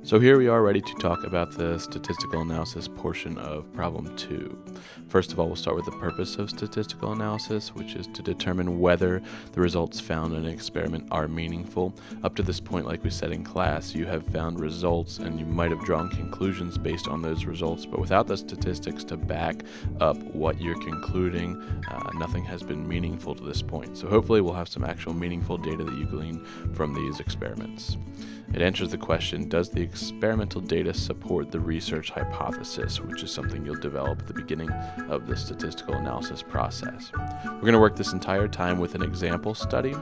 So here we are ready to talk about the statistical analysis portion of problem 2. First of all, we'll start with the purpose of statistical analysis, which is to determine whether the results found in an experiment are meaningful. Up to this point, like we said in class, you have found results and you might have drawn conclusions based on those results, but without the statistics to back up what you're concluding, nothing has been meaningful to this point. So hopefully we'll have some actual meaningful data that you glean from these experiments. It answers the question, does the experimental data support the research hypothesis, which is something you'll develop at the beginning of the statistical analysis process. We're going to work this entire time with an example study.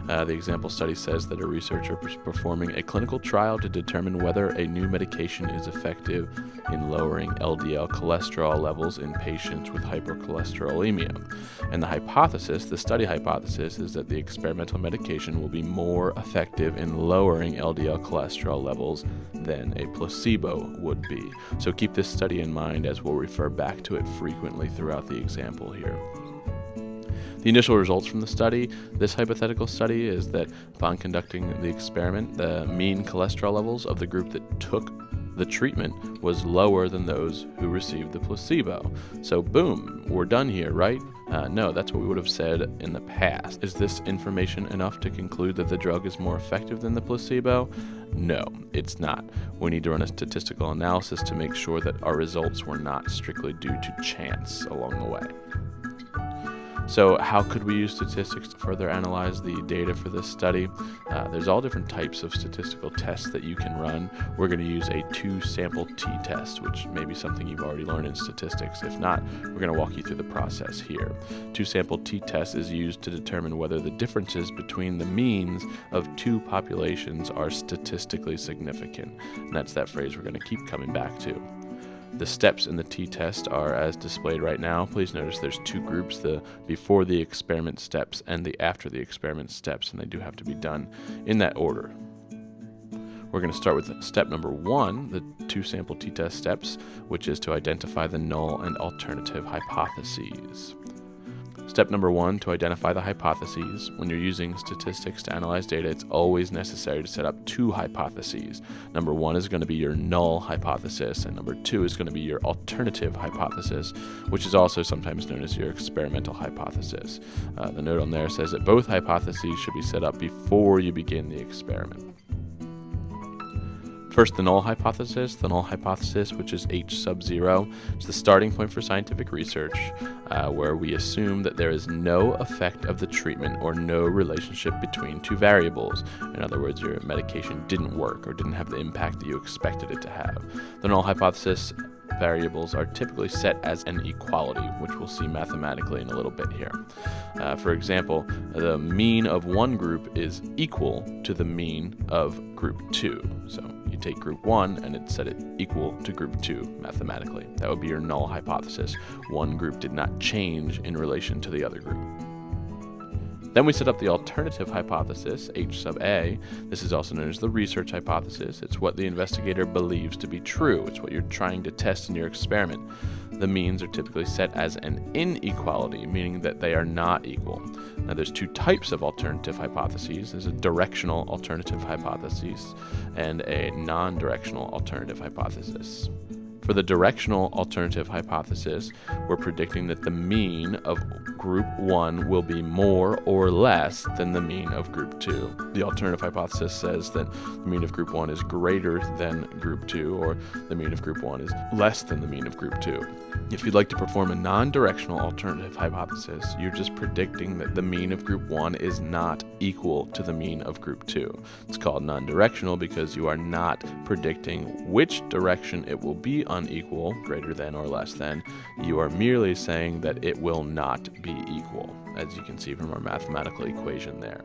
The example study says that a researcher is performing a clinical trial to determine whether a new medication is effective in lowering LDL cholesterol levels in patients with hypercholesterolemia. And the hypothesis, the study hypothesis, is that the experimental medication will be more effective in lowering LDL cholesterol levels than a placebo would be. So keep this study in mind as we'll refer back to it frequently throughout the example here. The initial results from the study, this hypothetical study, is that upon conducting the experiment, the mean cholesterol levels of the group that took the treatment was lower than those who received the placebo. So boom, we're done here, right? No, that's what we would have said in the past. Is this information enough to conclude that the drug is more effective than the placebo? No, it's not. We need to run a statistical analysis to make sure that our results were not strictly due to chance along the way. So how could we use statistics to further analyze the data for this study? There's all different types of statistical tests that you can run. We're going to use a two-sample t-test, which may be something you've already learned in statistics. If not, we're going to walk you through the process here. Two-sample t-test is used to determine whether the differences between the means of two populations are statistically significant. And that's that phrase we're going to keep coming back to. The steps in the t-test are as displayed right now. Please notice there's two groups, the before the experiment steps and the after the experiment steps, and they do have to be done in that order. We're going to start with step number 1, the two-sample t-test steps, which is to identify the null and alternative hypotheses. Step number 1, to identify the hypotheses. When you're using statistics to analyze data, it's always necessary to set up two hypotheses. Number 1 is going to be your null hypothesis, and number 2 is going to be your alternative hypothesis, which is also sometimes known as your experimental hypothesis. The note on there says that both hypotheses should be set up before you begin the experiment. First, the null hypothesis. The null hypothesis, which is H sub 0, is the starting point for scientific research, where we assume that there is no effect of the treatment or no relationship between two variables. In other words, your medication didn't work or didn't have the impact that you expected it to have. The null hypothesis variables are typically set as an equality, which we'll see mathematically in a little bit here. For example, the mean of one group is equal to the mean of group 2. So you take group 1 and it set it equal to group 2 mathematically. That would be your null hypothesis. One group did not change in relation to the other group. Then we set up the alternative hypothesis, H sub A. This is also known as the research hypothesis. It's what the investigator believes to be true. It's what you're trying to test in your experiment. The means are typically set as an inequality, meaning that they are not equal. Now there's two types of alternative hypotheses. There's a directional alternative hypothesis and a non-directional alternative hypothesis. For the directional alternative hypothesis, we're predicting that the mean of group 1 will be more or less than the mean of group 2. The alternative hypothesis says that the mean of group 1 is greater than group 2, or the mean of group 1 is less than the mean of group 2. If you'd like to perform a non-directional alternative hypothesis, you're just predicting that the mean of group 1 is not equal to the mean of group 2. It's called non-directional because you are not predicting which direction it will be unequal, greater than or less than. You are merely saying that it will not be equal, as you can see from our mathematical equation there.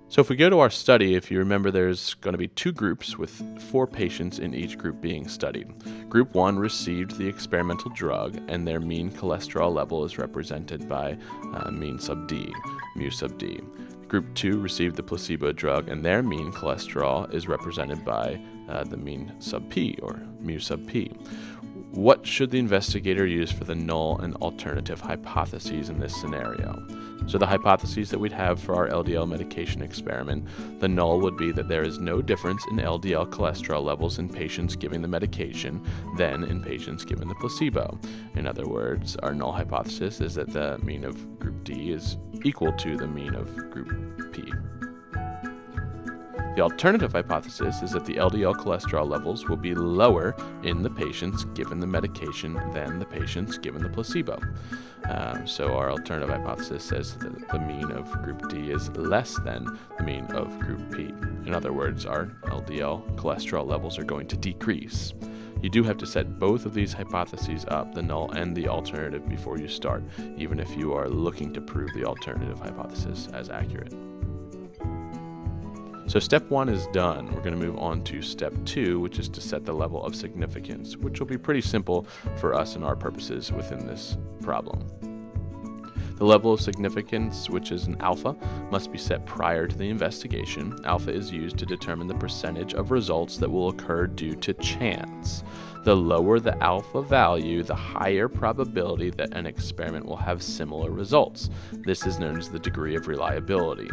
So if we go to our study, if you remember, there's going to be two groups with 4 patients in each group being studied. Group 1 received the experimental drug, and their mean cholesterol level is represented by mean sub D, mu sub D. Group 2 received the placebo drug, and their mean cholesterol is represented by the mean sub P, or mu sub P. What should the investigator use for the null and alternative hypotheses in this scenario? So the hypotheses that we'd have for our LDL medication experiment, the null would be that there is no difference in LDL cholesterol levels in patients given the medication than in patients given the placebo. In other words, our null hypothesis is that the mean of group D is equal to the mean of group P. The alternative hypothesis is that the LDL cholesterol levels will be lower in the patients given the medication than the patients given the placebo. So our alternative hypothesis says that the mean of group D is less than the mean of group P. In other words, our LDL cholesterol levels are going to decrease. You do have to set both of these hypotheses up, the null and the alternative, before you start, even if you are looking to prove the alternative hypothesis as accurate. So step 1 is done. We're going to move on to step 2, which is to set the level of significance, which will be pretty simple for us and our purposes within this problem. The level of significance, which is an alpha, must be set prior to the investigation. Alpha is used to determine the percentage of results that will occur due to chance. The lower the alpha value, the higher probability that an experiment will have similar results. This is known as the degree of reliability.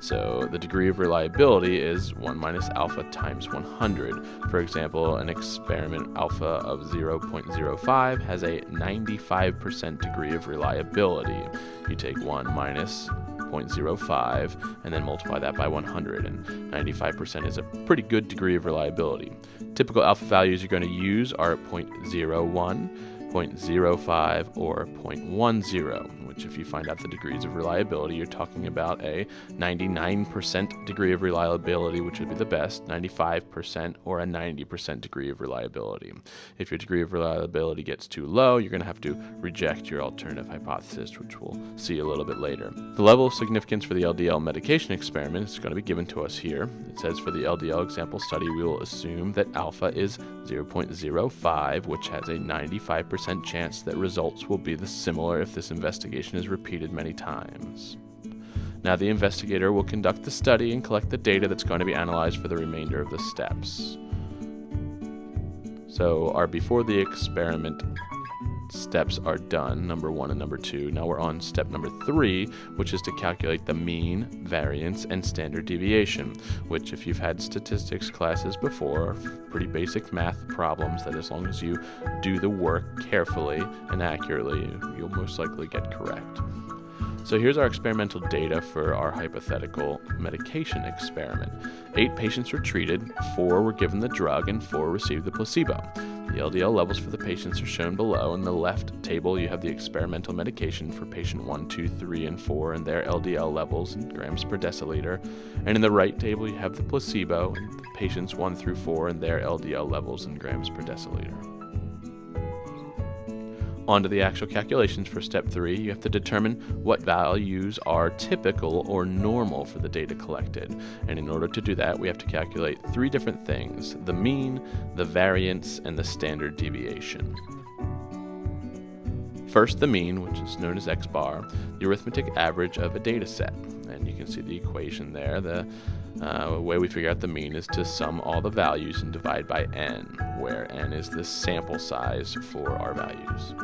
So the degree of reliability is 1 minus alpha times 100. For example, an experiment alpha of 0.05 has a 95% degree of reliability. You take 1 minus 0.05 and then multiply that by 100, and 95% is a pretty good degree of reliability. Typical alpha values you're going to use are 0.01, 0.05, or 0.10, which if you find out the degrees of reliability, you're talking about a 99% degree of reliability, which would be the best, 95%, or a 90% degree of reliability. If your degree of reliability gets too low, you're going to have to reject your alternative hypothesis, which we'll see a little bit later. The level of significance for the LDL medication experiment is going to be given to us here. It says for the LDL example study, we will assume that alpha is 0.05, which has a 95% chance that results will be similar if this investigation is repeated many times. Now the investigator will conduct the study and collect the data that's going to be analyzed for the remainder of the steps. So our before the experiment steps are done, number 1 and number 2. Now we're on step number 3, which is to calculate the mean, variance, and standard deviation, which if you've had statistics classes before, are pretty basic math problems that as long as you do the work carefully and accurately, you'll most likely get correct. So here's our experimental data for our hypothetical medication experiment. 8 patients were treated, 4 were given the drug, and 4 received the placebo. The LDL levels for the patients are shown below. In the left table, you have the experimental medication for patient 1, 2, 3, and 4 and their LDL levels in grams per deciliter. And in the right table, you have the placebo and the patients 1 through 4 and their LDL levels in grams per deciliter. On to the actual calculations for step 3, you have to determine what values are typical or normal for the data collected. And in order to do that, we have to calculate 3 different things: the mean, the variance, and the standard deviation. First, the mean, which is known as x bar, the arithmetic average of a data set. And you can see the equation there. The way we figure out the mean is to sum all the values and divide by n, where n is the sample size for our values.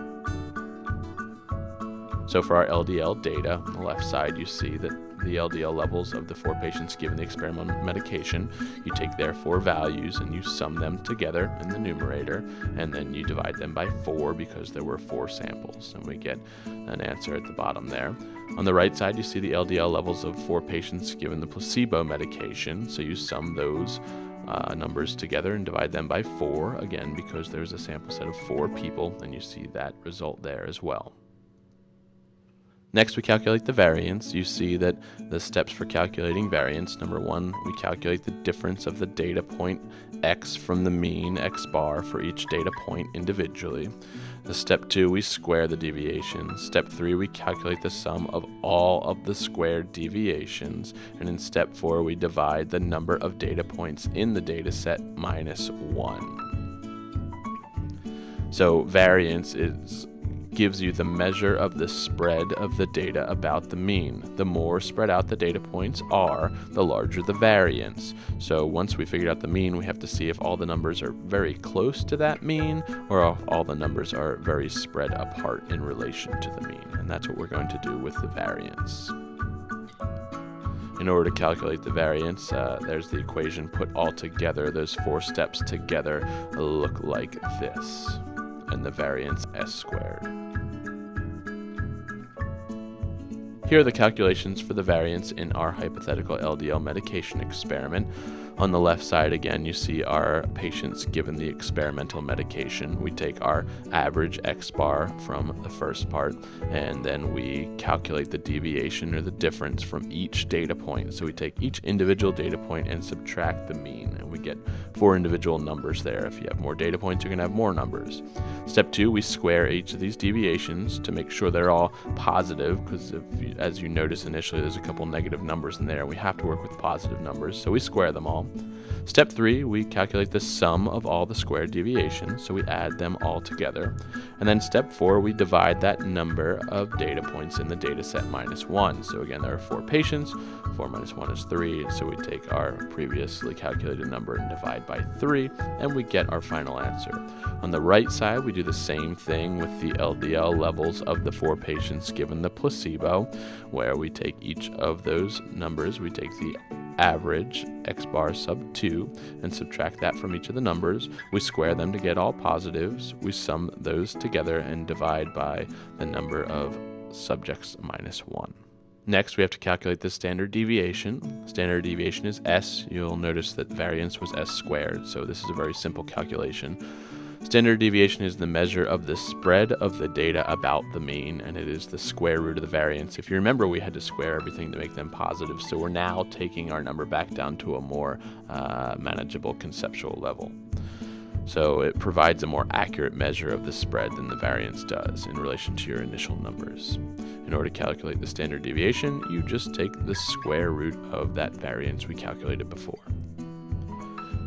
So for our LDL data, on the left side you see that the LDL levels of the 4 patients given the experimental medication, you take their 4 values and you sum them together in the numerator, and then you divide them by 4 because there were 4 samples, and we get an answer at the bottom there. On the right side you see the LDL levels of 4 patients given the placebo medication, so you sum those numbers together and divide them by 4, again because there's a sample set of 4 people, and you see that result there as well. Next, we calculate the variance. You see that the steps for calculating variance: number 1, we calculate the difference of the data point x from the mean x bar for each data point individually. Step 2, we square the deviations. Step 3, we calculate the sum of all of the squared deviations. And in step 4, we divide the number of data points in the data set minus 1. So variance is gives you the measure of the spread of the data about the mean. The more spread out the data points are, the larger the variance. So once we figured out the mean, we have to see if all the numbers are very close to that mean or if all the numbers are very spread apart in relation to the mean. And that's what we're going to do with the variance. In order to calculate the variance, there's the equation put all together. Those 4 steps together look like this, and the variance S squared. Here are the calculations for the variance in our hypothetical LDL medication experiment. On the left side, again, you see our patients given the experimental medication. We take our average X bar from the first part, and then we calculate the deviation or the difference from each data point. So we take each individual data point and subtract the mean, and we get 4 individual numbers there. If you have more data points, you're going to have more numbers. Step 2, we square each of these deviations to make sure they're all positive, because as you notice initially, there's a couple negative numbers in there. We have to work with positive numbers, so we square them all. Step 3, we calculate the sum of all the squared deviations, so we add them all together. And then step 4, we divide that number of data points in the data set minus 1. So again, there are 4 patients, 4 minus 1 is 3, so we take our previously calculated number and divide by 3, and we get our final answer. On the right side, we do the same thing with the LDL levels of the 4 patients given the placebo, where we take each of those numbers, we take the average X bar sub 2 and subtract that from each of the numbers. We square them to get all positives. We sum those together and divide by the number of subjects minus 1. Next, we have to calculate the standard deviation. Standard deviation is S. You'll notice that variance was S squared, so this is a very simple calculation. Standard deviation is the measure of the spread of the data about the mean, and it is the square root of the variance. If you remember, we had to square everything to make them positive, so we're now taking our number back down to a more manageable conceptual level. So it provides a more accurate measure of the spread than the variance does in relation to your initial numbers. In order to calculate the standard deviation, you just take the square root of that variance we calculated before.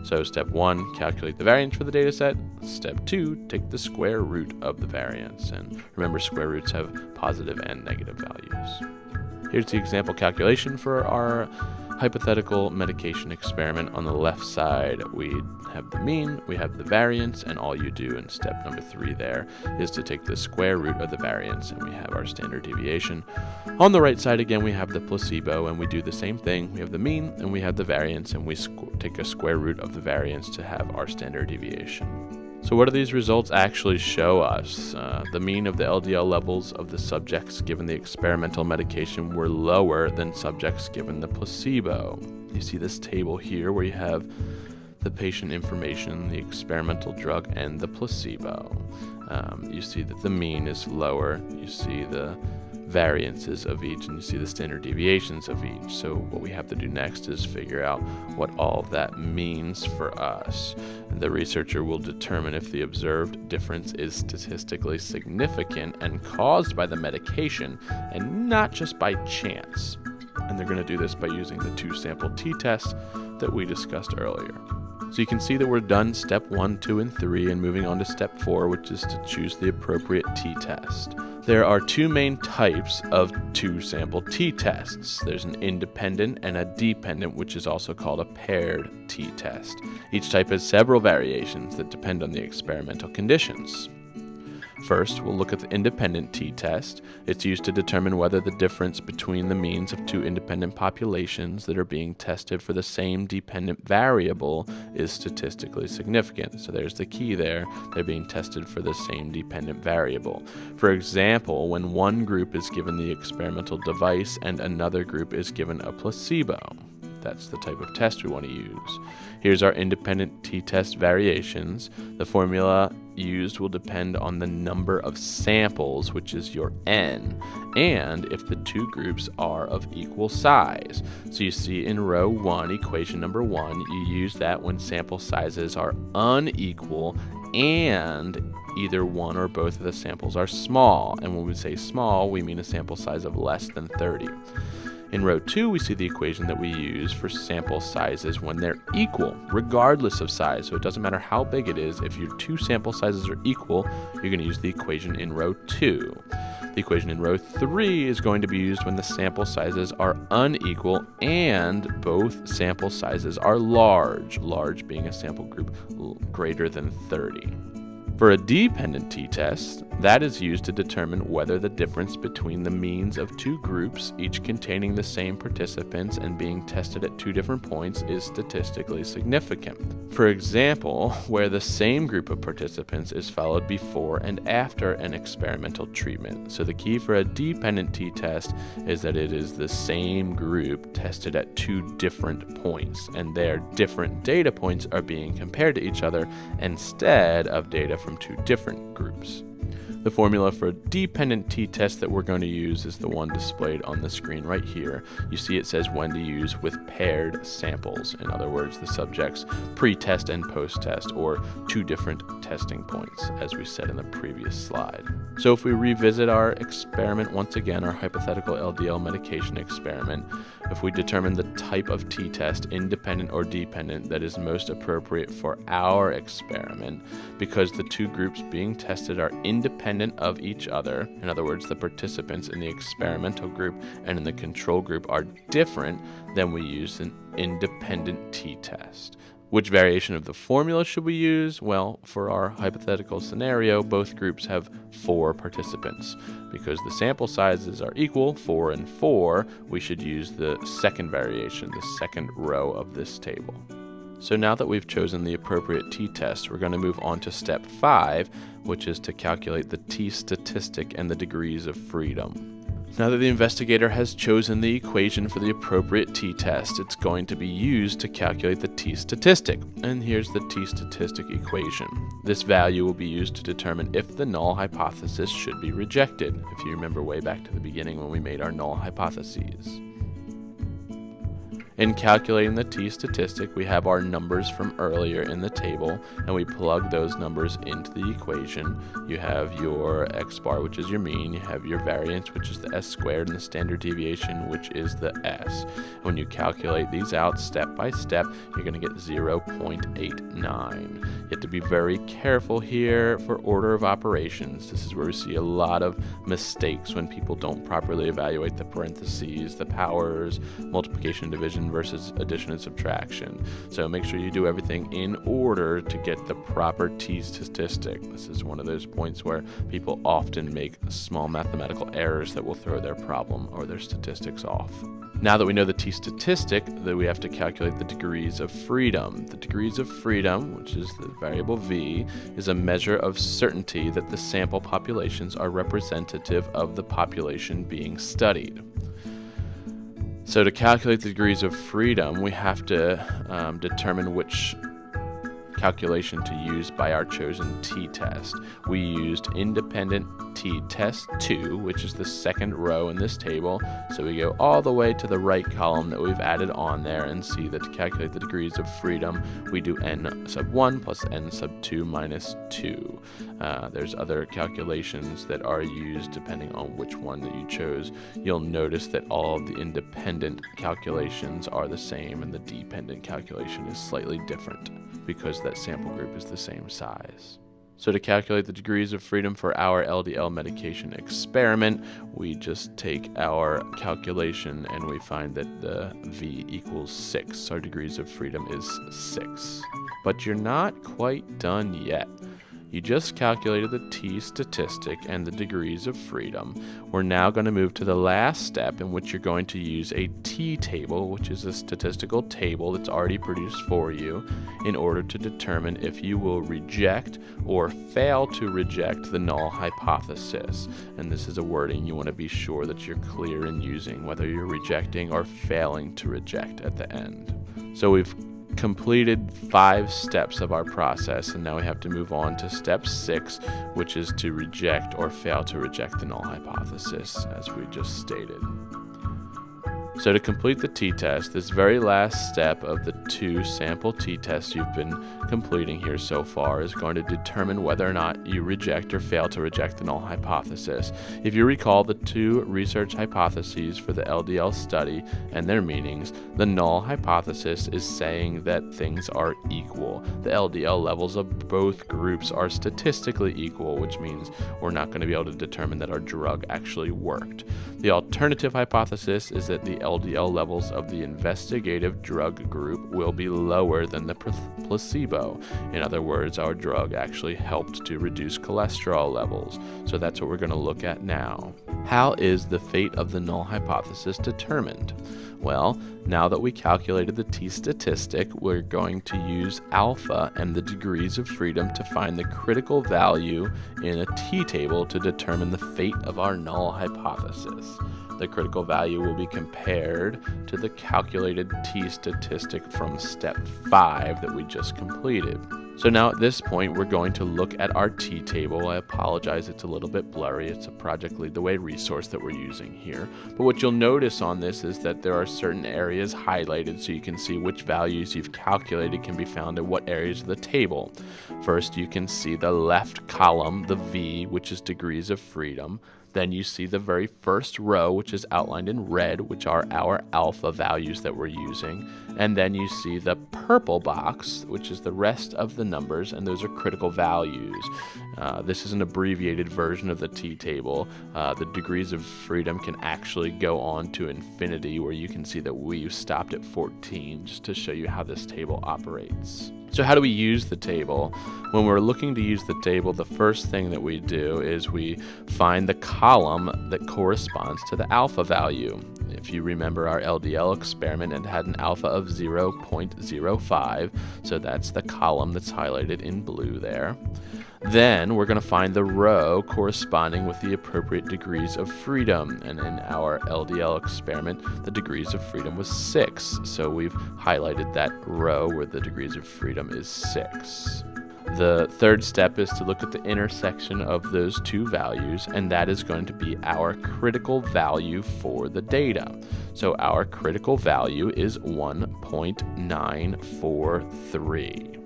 So step 1, calculate the variance for the data set. Step 2, take the square root of the variance. And remember, square roots have positive and negative values. Here's the example calculation for our hypothetical medication experiment. On the left side, we have the mean, we have the variance, and all you do in step number 3 there is to take the square root of the variance, and we have our standard deviation. On the right side, again, we have the placebo, and we do the same thing. We have the mean, and we have the variance, and we take a square root of the variance to have our standard deviation. So what do these results actually show us? The mean of the LDL levels of the subjects given the experimental medication were lower than subjects given the placebo. You see this table here where you have the patient information, the experimental drug, and the placebo. You see that the mean is lower. You see the variances of each, and you see the standard deviations of each. So what we have to do next is figure out what all of that means for us. And the researcher will determine if the observed difference is statistically significant and caused by the medication and not just by chance. And they're going to do this by using the 2-sample t-test that we discussed earlier. So you can see that we're done step 1, 2, and 3 and moving on to step 4, which is to choose the appropriate t-test. There are 2 main types of 2-sample t-tests. There's an independent and a dependent, which is also called a paired t-test. Each type has several variations that depend on the experimental conditions. First, we'll look at the independent t-test. It's used to determine whether the difference between the means of 2 independent populations that are being tested for the same dependent variable is statistically significant. So there's the key there. They're being tested for the same dependent variable. For example, when one group is given the experimental device and another group is given a placebo. That's the type of test we want to use. Here's our independent t-test variations. The formula used will depend on the number of samples, which is your n, and if the 2 groups are of equal size. So you see in row 1, equation number 1, you use that when sample sizes are unequal and either one or both of the samples are small. And when we say small, we mean a sample size of less than 30. In row 2, we see the equation that we use for sample sizes when they're equal, regardless of size. So it doesn't matter how big it is. If your two sample sizes are equal, you're going to use the equation in row 2. The equation in row 3 is going to be used when the sample sizes are unequal and both sample sizes are large, large being a sample group greater than 30. For a dependent t-test, that is used to determine whether the difference between the means of two groups, each containing the same participants and being tested at two different points, is statistically significant. For example, where the same group of participants is followed before and after an experimental treatment. So the key for a dependent t-test is that it is the same group tested at two different points, and their different data points are being compared to each other instead of data from two different groups. The formula for a dependent t-test that we're going to use is the one displayed on the screen right here. You see it says when to use with paired samples. In other words, the subject's pre-test and post-test, or two different testing points, as we said in the previous slide. So if we revisit our experiment once again, our hypothetical LDL medication experiment, if we determine the type of t-test, independent or dependent, that is most appropriate for our experiment, because the two groups being tested are independent of each other, in other words, the participants in the experimental group and in the control group are different, then we use an independent t-test. Which variation of the formula should we use? Well, for our hypothetical scenario, both groups have 4 participants. Because the sample sizes are equal, 4 and 4, we should use the second variation, the second row of this table. So now that we've chosen the appropriate t-test, we're going to move on to step 5, which is to calculate the t-statistic and the degrees of freedom. Now that the investigator has chosen the equation for the appropriate t-test, it's going to be used to calculate the t-statistic. And here's the t-statistic equation. This value will be used to determine if the null hypothesis should be rejected, if you remember way back to the beginning when we made our null hypotheses. In calculating the t-statistic, we have our numbers from earlier in the table, and we plug those numbers into the equation. You have your x-bar, which is your mean, you have your variance, which is the s squared, and the standard deviation, which is the s. When you calculate these out step by step, you're going to get 0.89. You have to be very careful here for order of operations. This is where we see a lot of mistakes when people don't properly evaluate the parentheses, the powers, multiplication and division versus addition and subtraction. So make sure you do everything in order to get the proper t-statistic. This is one of those points where people often make small mathematical errors that will throw their problem or their statistics off. Now that we know the t-statistic, that we have to calculate the degrees of freedom. The degrees of freedom, which is the variable v, is a measure of certainty that the sample populations are representative of the population being studied. So to calculate the degrees of freedom, we have to determine which calculation to use by our chosen t-test. We used independent t-test 2, which is the second row in this table. So we go all the way to the right column that we've added on there and see that to calculate the degrees of freedom, we do n sub 1 plus n sub 2 minus 2. There's other calculations that are used depending on which one that you chose. You'll notice that all of the independent calculations are the same and the dependent calculation is slightly different, because that sample group is the same size. So to calculate the degrees of freedom for our LDL medication experiment, we just take our calculation and we find that the V equals 6. Our degrees of freedom is 6. But you're not quite done yet. You just calculated the t-statistic and the degrees of freedom. We're now going to move to the last step, in which you're going to use a t-table, which is a statistical table that's already produced for you, in order to determine if you will reject or fail to reject the null hypothesis. And this is a wording you want to be sure that you're clear in using, whether you're rejecting or failing to reject at the end. So we've completed 5 steps of our process, and now we have to move on to step 6, which is to reject or fail to reject the null hypothesis, as we just stated. So to complete the t-test, this very last step of the 2 sample t-tests you've been completing here so far is going to determine whether or not you reject or fail to reject the null hypothesis. If you recall the 2 research hypotheses for the LDL study and their meanings, the null hypothesis is saying that things are equal. The LDL levels of both groups are statistically equal, which means we're not going to be able to determine that our drug actually worked. The alternative hypothesis is that the LDL levels of the investigative drug group will be lower than the placebo. In other words, our drug actually helped to reduce cholesterol levels. So that's what we're going to look at now. How is the fate of the null hypothesis determined? Well, now that we calculated the t-statistic, we're going to use alpha and the degrees of freedom to find the critical value in a t-table to determine the fate of our null hypothesis. The critical value will be compared to the calculated t-statistic from step 5 that we just completed. So now at this point, we're going to look at our t-table. I apologize, it's a little bit blurry. It's a Project Lead the Way resource that we're using here. But what you'll notice on this is that there are certain areas highlighted so you can see which values you've calculated can be found in what areas of the table. First, you can see the left column, the V, which is degrees of freedom. Then you see the very first row, which is outlined in red, which are our alpha values that we're using. And then you see the purple box, which is the rest of the numbers, and those are critical values. This is an abbreviated version of the t-table. The degrees of freedom can actually go on to infinity, where you can see that we stopped at 14, just to show you how this table operates. So how do we use the table? When we're looking to use the table, the first thing that we do is we find the column that corresponds to the alpha value. If you remember our LDL experiment, it had an alpha of 0.05, so that's the column that's highlighted in blue there. Then we're going to find the row corresponding with the appropriate degrees of freedom. And in our LDL experiment, the degrees of freedom was 6. So we've highlighted that row where the degrees of freedom is 6. The third step is to look at the intersection of those 2 values, and that is going to be our critical value for the data. So our critical value is 1.943.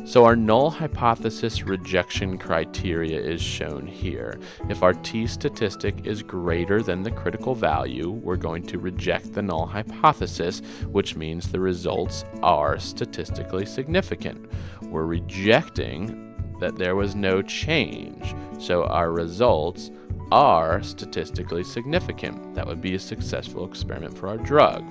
So our null hypothesis rejection criteria is shown here. If our t-statistic is greater than the critical value, we're going to reject the null hypothesis, which means the results are statistically significant. We're rejecting that there was no change, so our results are statistically significant. That would be a successful experiment for our drug.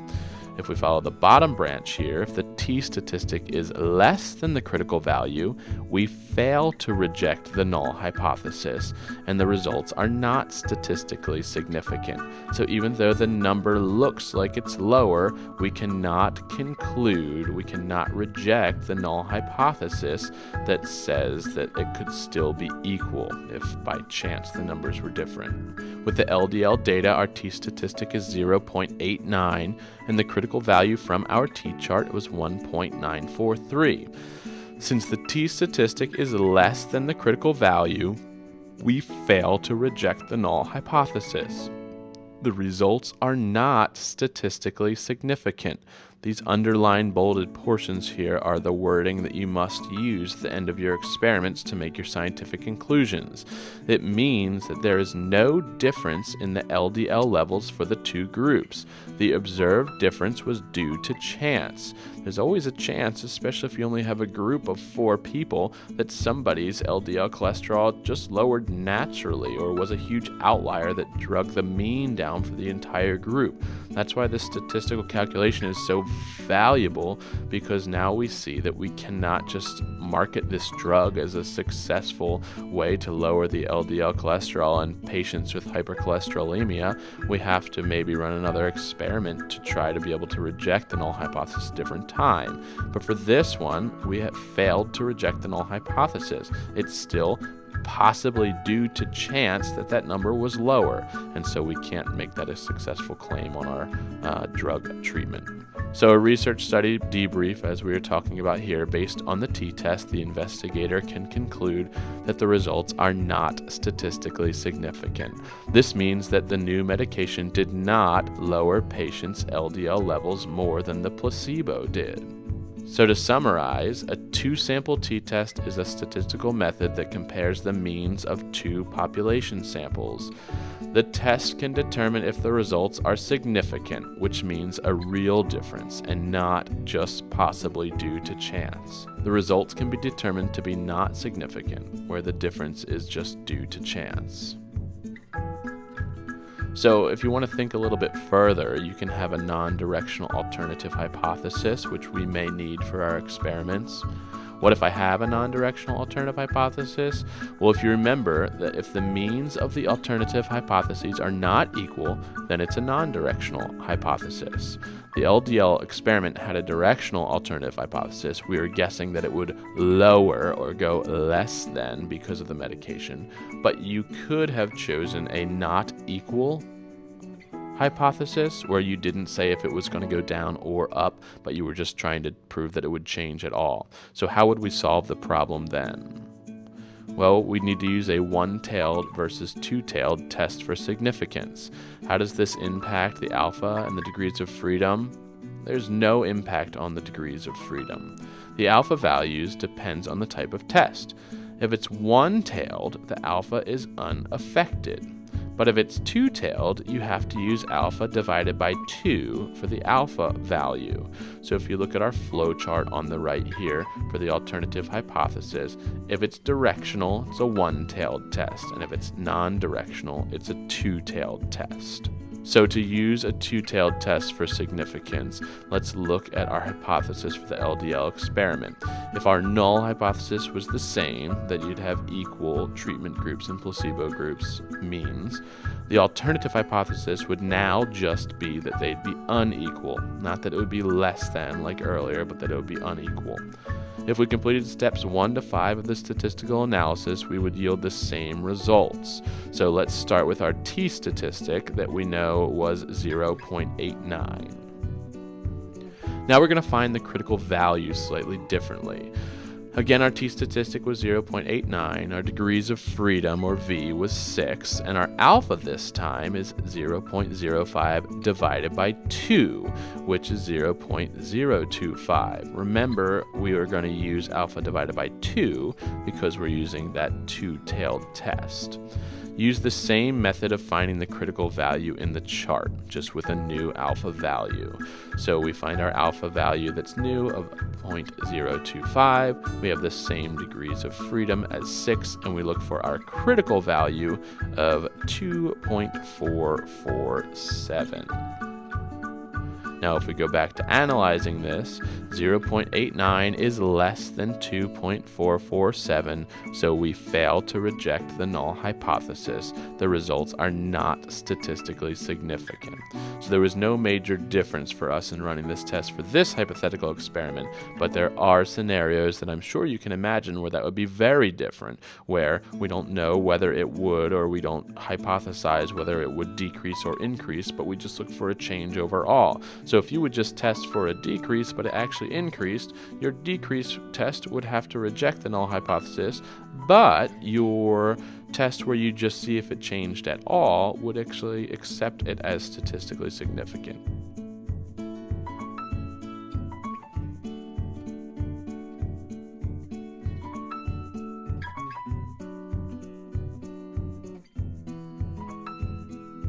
If we follow the bottom branch here, if the t-statistic is less than the critical value, we fail to reject the null hypothesis, and the results are not statistically significant. So even though the number looks like it's lower, we cannot conclude, we cannot reject the null hypothesis that says that it could still be equal if by chance the numbers were different. With the LDL data, our t-statistic is 0.89, and the critical value from our t-chart was 1.943. Since the t-statistic is less than the critical value, we fail to reject the null hypothesis. The results are not statistically significant. These underlined bolded portions here are the wording that you must use at the end of your experiments to make your scientific conclusions. It means that there is no difference in the LDL levels for the 2 groups. The observed difference was due to chance. There's always a chance, especially if you only have a group of 4 people, that somebody's LDL cholesterol just lowered naturally or was a huge outlier that drug the mean down for the entire group. That's why the statistical calculation is so valuable, because now we see that we cannot just market this drug as a successful way to lower the LDL cholesterol in patients with hypercholesterolemia. We have to maybe run another experiment to try to be able to reject the null hypothesis a different time. But for this one, we have failed to reject the null hypothesis. It's still possibly due to chance that that number was lower, and so we can't make that a successful claim on our drug treatment. So a research study debrief, as we are talking about here, based on the t-test, the investigator can conclude that the results are not statistically significant. This means that the new medication did not lower patients' LDL levels more than the placebo did. So to summarize, a two-sample t-test is a statistical method that compares the means of two population samples. The test can determine if the results are significant, which means a real difference and not just possibly due to chance. The results can be determined to be not significant, where the difference is just due to chance. So if you want to think a little bit further, you can have a non-directional alternative hypothesis, which we may need for our experiments. What if I have a non-directional alternative hypothesis? Well, if you remember that if the means of the alternative hypotheses are not equal, then it's a non-directional hypothesis. The LDL experiment had a directional alternative hypothesis. We were guessing that it would lower or go less than because of the medication, but you could have chosen a not equal hypothesis where you didn't say if it was going to go down or up, but you were just trying to prove that it would change at all. So how would we solve the problem then? Well, we need to use a one-tailed versus two-tailed test for significance. How does this impact the alpha and the degrees of freedom? There's no impact on the degrees of freedom. The alpha values depends on the type of test. If it's one-tailed, the alpha is unaffected. But if it's two-tailed, you have to use alpha divided by 2 for the alpha value. So if you look at our flow chart on the right here for the alternative hypothesis, if it's directional, it's a one-tailed test, and if it's non-directional, it's a two-tailed test. So to use a two-tailed test for significance, let's look at our hypothesis for the LDL experiment. If our null hypothesis was the same, that you'd have equal treatment groups and placebo groups means, the alternative hypothesis would now just be that they'd be unequal. Not that it would be less than like earlier, but that it would be unequal. If we completed steps 1 to 5 of the statistical analysis, we would yield the same results. So let's start with our t-statistic that we know was 0.89. Now we're going to find the critical value slightly differently. Again, our t-statistic was 0.89, our degrees of freedom, or V, was 6, and our alpha this time is 0.05 divided by 2, which is 0.025. Remember, we are going to use alpha divided by 2 because we're using that two-tailed test. Use the same method of finding the critical value in the chart, just with a new alpha value. So we find our alpha value that's new of 0.025. We have the same degrees of freedom as 6, and we look for our critical value of 2.447. Now, if we go back to analyzing this, 0.89 is less than 2.447, so we fail to reject the null hypothesis. The results are not statistically significant. So there was no major difference for us in running this test for this hypothetical experiment, but there are scenarios that I'm sure you can imagine where that would be very different, where we don't know whether it would, or we don't hypothesize whether it would decrease or increase, but we just look for a change overall. So if you would just test for a decrease, but it actually increased, your decrease test would have to reject the null hypothesis, but your test where you just see if it changed at all would actually accept it as statistically significant.